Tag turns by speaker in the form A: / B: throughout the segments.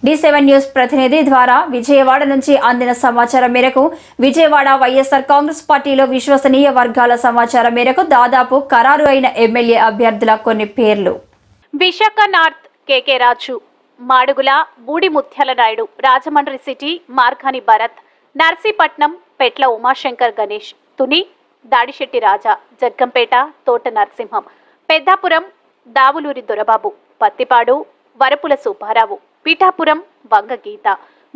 A: D7 news ప్రతినిధి ద్వారా విజయవాడ నుంచి అందిన సమాచారం మేరకు విజయవాడ వైఎస్ఆర్ కాంగ్రెస్ పార్టీలో విశ్వసనీయ వర్గాల సమాచారం మేరకు దాదాపు ఖరారు అయిన ఎమ్మెల్యే అభ్యర్థుల కొన్ని పేర్లు.
B: విశాఖ నార్త్ కేకే రాజు, మాడుగుల బూడి ముత్యాల నాయుడు, రాజమండ్రి సిటీ మార్గాని భరత్, నర్సీపట్నం పెట్ల ఉమాశంకర్ గణేష్, తుని దాడిశెట్టి రాజా, జగ్గంపేట తోట నరసింహం, పెద్దాపురం దావులూరి దొరబాబు, పత్తిపాడు వరపుల సుబ్బారావు, పీఠాపురం వంగ గీత,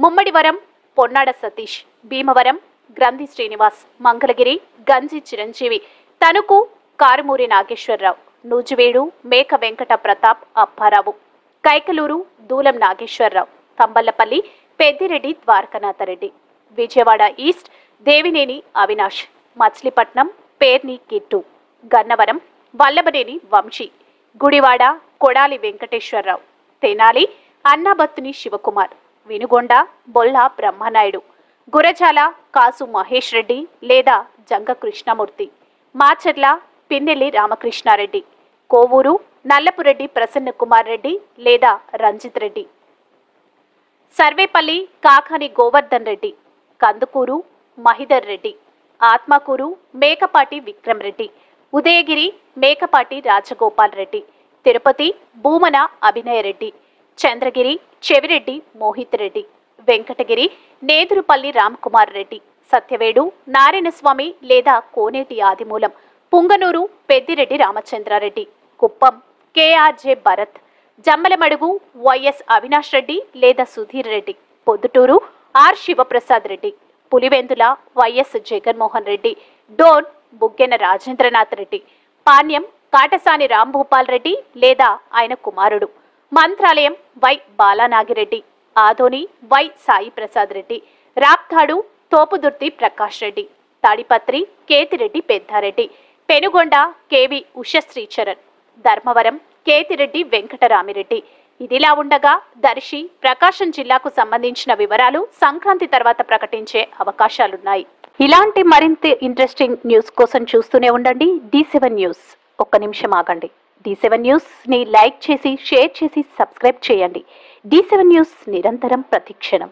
B: ముమ్మడివరం పొన్నాడ సతీష్, భీమవరం గ్రంథి శ్రీనివాస్, మంగళగిరి గంజి చిరంజీవి, తణుకు కారుమూరి నాగేశ్వరరావు, నూజివేడు మేక వెంకట ప్రతాప్ అప్పారావు, కైకలూరు దూలం నాగేశ్వరరావు, తంబళ్లపల్లి పెద్దిరెడ్డి ద్వారకనాథరెడ్డి, విజయవాడ ఈస్ట్ దేవినేని అవినాష్, మచిలీపట్నం పేర్ని కిట్టు, గన్నవరం వల్లభనేని వంశీ, గుడివాడ కొడాలి వెంకటేశ్వరరావు, తెనాలి అన్నాబత్తుని శివకుమార్, వినుగొండ బొల్ల బ్రహ్మనాయుడు, గురజాల కాసు మహేష్ రెడ్డి లేదా జంగ కృష్ణమూర్తి, మాచర్ల పిన్నెల్లి రామకృష్ణారెడ్డి, కోవూరు నల్లపురెడ్డి ప్రసన్న కుమార్ రెడ్డి లేదా రంజిత్ రెడ్డి, సర్వేపల్లి కాకాని గోవర్ధన్ రెడ్డి, కందుకూరు మహిదర్ రెడ్డి, ఆత్మకూరు మేకపాటి విక్రమ్ రెడ్డి, ఉదయగిరి మేకపాటి రాజగోపాల్ రెడ్డి, తిరుపతి భూమన అభినయ రెడ్డి, చంద్రగిరి చెవిరెడ్డి మోహిత్ రెడ్డి, వెంకటగిరి నేదురుపల్లి రామ్కుమార్ రెడ్డి, సత్యవేడు నారాయణస్వామి లేదా కోనేటి ఆదిమూలం, పుంగనూరు పెద్దిరెడ్డి రామచంద్రారెడ్డి, కుప్పం కేఆర్జే భరత్, జమ్మలమడుగు వైఎస్ అవినాష్ రెడ్డి లేదా సుధీర్ రెడ్డి, పొద్దుటూరు ఆర్ శివప్రసాద్ రెడ్డి, పులివెందుల వైఎస్ జగన్మోహన్ రెడ్డి, డోన్ బుగ్గెన రాజేంద్రనాథ్ రెడ్డి, పాణ్యం కాటసాని రాంభూపాల్ రెడ్డి లేదా ఆయన కుమారుడు, Mantralayam Y Balanagi Reddy, Adoni Y Sai Prasad Reddy, Raptadu Thopudurthi Prakash Reddy, Tadipatri Kethireddy Pedda Reddy, Penukonda KV Ushasri Charan, Dharmavaram Kethireddy Venkatarami Reddy. ఇదిలా ఉండగా దర్శి ప్రకాశం జిల్లాకు సంబంధించిన వివరాలు సంక్రాంతి తర్వాత ప్రకటించే అవకాశాలున్నాయి. ఇలాంటి మరింత ఇంట్రెస్టింగ్ న్యూస్ కోసం చూస్తూనే ఉండండి D7 న్యూస్. ఒక్క నిమిషం ఆగండి. D7 న్యూస్ ని లైక్ చేసి షేర్ చేసి సబ్స్క్రైబ్ చేయండి. D7 న్యూస్ నిరంతరం ప్రతిక్షణం.